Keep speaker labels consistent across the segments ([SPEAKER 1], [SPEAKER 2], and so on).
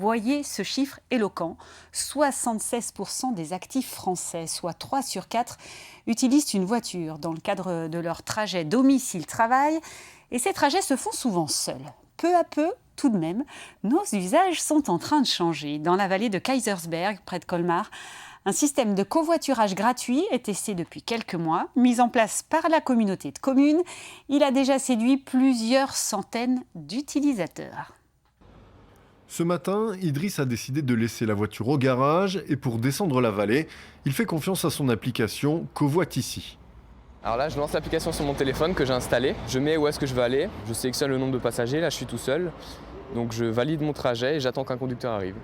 [SPEAKER 1] Voyez ce chiffre éloquent, 76% des actifs français, soit 3 sur 4, utilisent une voiture dans le cadre de leur trajet domicile-travail. Et ces trajets se font souvent seuls. Peu à peu, tout de même, nos usages sont en train de changer. Dans la vallée de Kaysersberg, près de Colmar, un système de covoiturage gratuit est testé depuis quelques mois, mis en place par la communauté de communes. Il a déjà séduit plusieurs centaines d'utilisateurs.
[SPEAKER 2] Ce matin, Idriss a décidé de laisser la voiture au garage et pour descendre la vallée, il fait confiance à son application Covoit ici.
[SPEAKER 3] Alors là, je lance l'application sur mon téléphone que j'ai installée. Je mets où est-ce que je veux aller. Je sélectionne le nombre de passagers. Là, je suis tout seul. Donc je valide mon trajet et j'attends qu'un conducteur arrive.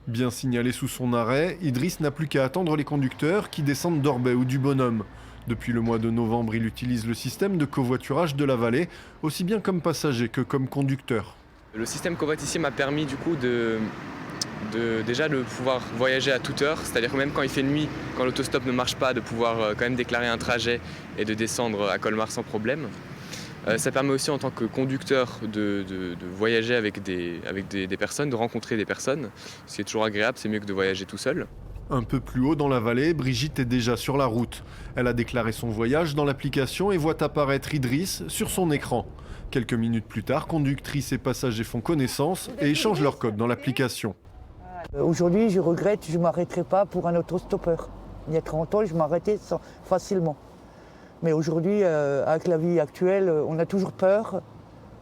[SPEAKER 2] Bien signalé sous son arrêt, Idriss n'a plus qu'à attendre les conducteurs qui descendent d'Orbey ou du Bonhomme. Depuis le mois de novembre, il utilise le système de covoiturage de la vallée, aussi bien comme passager que comme conducteur.
[SPEAKER 3] Le système Covoit ici m'a permis du coup déjà de pouvoir voyager à toute heure, c'est-à-dire que même quand il fait nuit, quand l'autostop ne marche pas, de pouvoir quand même déclarer un trajet et de descendre à Colmar sans problème. Ça permet aussi en tant que conducteur de voyager avec des personnes, de rencontrer des personnes, ce qui est toujours agréable, c'est mieux que de voyager tout seul.
[SPEAKER 2] Un peu plus haut dans la vallée, Brigitte est déjà sur la route. Elle a déclaré son voyage dans l'application et voit apparaître Idriss sur son écran. Quelques minutes plus tard, conductrices et passagers font connaissance et échangent leur code dans l'application.
[SPEAKER 4] Aujourd'hui, je regrette, je ne m'arrêterai pas pour un autostoppeur. Il y a 30 ans, je m'arrêtais facilement. Mais aujourd'hui, avec la vie actuelle, on a toujours peur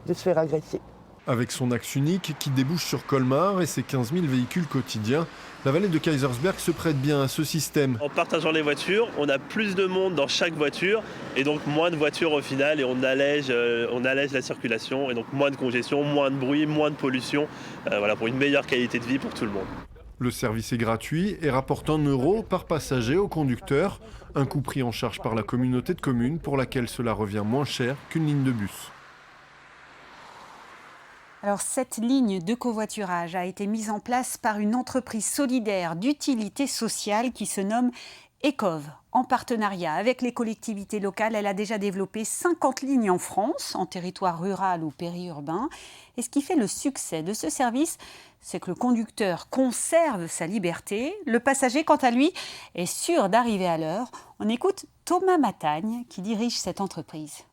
[SPEAKER 4] de se faire agresser.
[SPEAKER 2] Avec son axe unique qui débouche sur Colmar et ses 15 000 véhicules quotidiens, la vallée de Kaysersberg se prête bien à ce système.
[SPEAKER 5] En partageant les voitures, on a plus de monde dans chaque voiture et donc moins de voitures au final et on allège la circulation et donc moins de congestion, moins de bruit, moins de pollution, pour une meilleure qualité de vie pour tout le monde.
[SPEAKER 2] Le service est gratuit et rapporte 1 euro par passager au conducteur, un coût pris en charge par la communauté de communes pour laquelle cela revient moins cher qu'une ligne de bus.
[SPEAKER 1] Alors, cette ligne de covoiturage a été mise en place par une entreprise solidaire d'utilité sociale qui se nomme Ecov. En partenariat avec les collectivités locales, elle a déjà développé 50 lignes en France, en territoire rural ou périurbain. Et ce qui fait le succès de ce service, c'est que le conducteur conserve sa liberté. Le passager, quant à lui, est sûr d'arriver à l'heure. On écoute Thomas Matagne, qui dirige cette entreprise.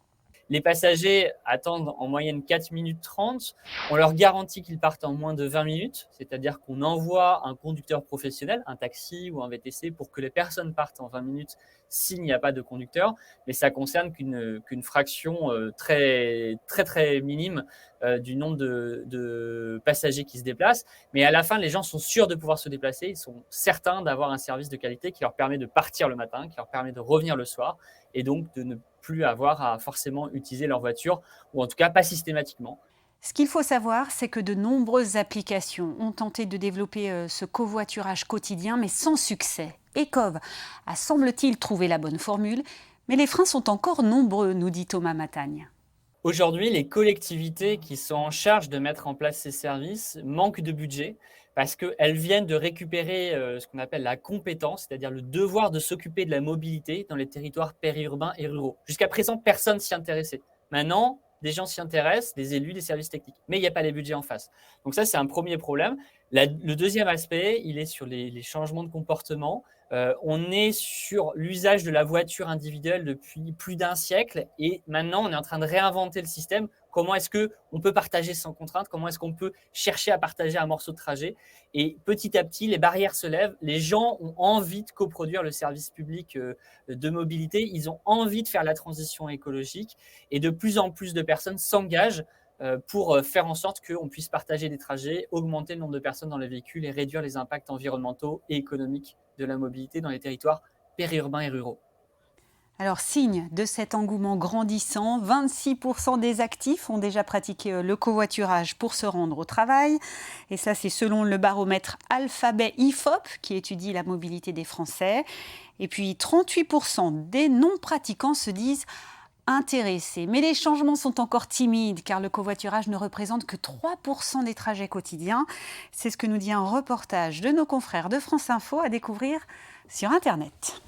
[SPEAKER 6] Les passagers attendent en moyenne 4 minutes 30. On leur garantit qu'ils partent en moins de 20 minutes, c'est-à-dire qu'on envoie un conducteur professionnel, un taxi ou un VTC, pour que les personnes partent en 20 minutes s'il n'y a pas de conducteur. Mais ça concerne qu'une fraction très minime du nombre de passagers qui se déplacent. Mais à la fin, les gens sont sûrs de pouvoir se déplacer. Ils sont certains d'avoir un service de qualité qui leur permet de partir le matin, qui leur permet de revenir le soir et donc de ne plus avoir à forcément utiliser leur voiture, ou en tout cas pas systématiquement.
[SPEAKER 1] Ce qu'il faut savoir, c'est que de nombreuses applications ont tenté de développer ce covoiturage quotidien, mais sans succès. Ecov a, semble-t-il, trouvé la bonne formule, mais les freins sont encore nombreux, nous dit Thomas Matagne.
[SPEAKER 6] Aujourd'hui, les collectivités qui sont en charge de mettre en place ces services manquent de budget parce qu'elles viennent de récupérer ce qu'on appelle la compétence, c'est-à-dire le devoir de s'occuper de la mobilité dans les territoires périurbains et ruraux. Jusqu'à présent, personne s'y intéressait. Maintenant, des gens s'y intéressent, des élus, des services techniques, mais il n'y a pas les budgets en face. Donc ça, c'est un premier problème. Le deuxième aspect, il est sur les changements de comportement. On est sur l'usage de la voiture individuelle depuis plus d'un siècle et maintenant, on est en train de réinventer le système. Comment est-ce qu'on peut partager sans contrainte? Comment est-ce qu'on peut chercher à partager un morceau de trajet? Et petit à petit, les barrières se lèvent. Les gens ont envie de coproduire le service public de mobilité. Ils ont envie de faire la transition écologique et de plus en plus de personnes s'engagent pour faire en sorte qu'on puisse partager des trajets, augmenter le nombre de personnes dans les véhicules et réduire les impacts environnementaux et économiques de la mobilité dans les territoires périurbains et ruraux.
[SPEAKER 1] Alors, signe de cet engouement grandissant, 26% des actifs ont déjà pratiqué le covoiturage pour se rendre au travail. Et ça, c'est selon le baromètre Alphabet IFOP qui étudie la mobilité des Français. Et puis, 38% des non-pratiquants se disent intéressés. Mais les changements sont encore timides car le covoiturage ne représente que 3% des trajets quotidiens. C'est ce que nous dit un reportage de nos confrères de France Info à découvrir sur Internet.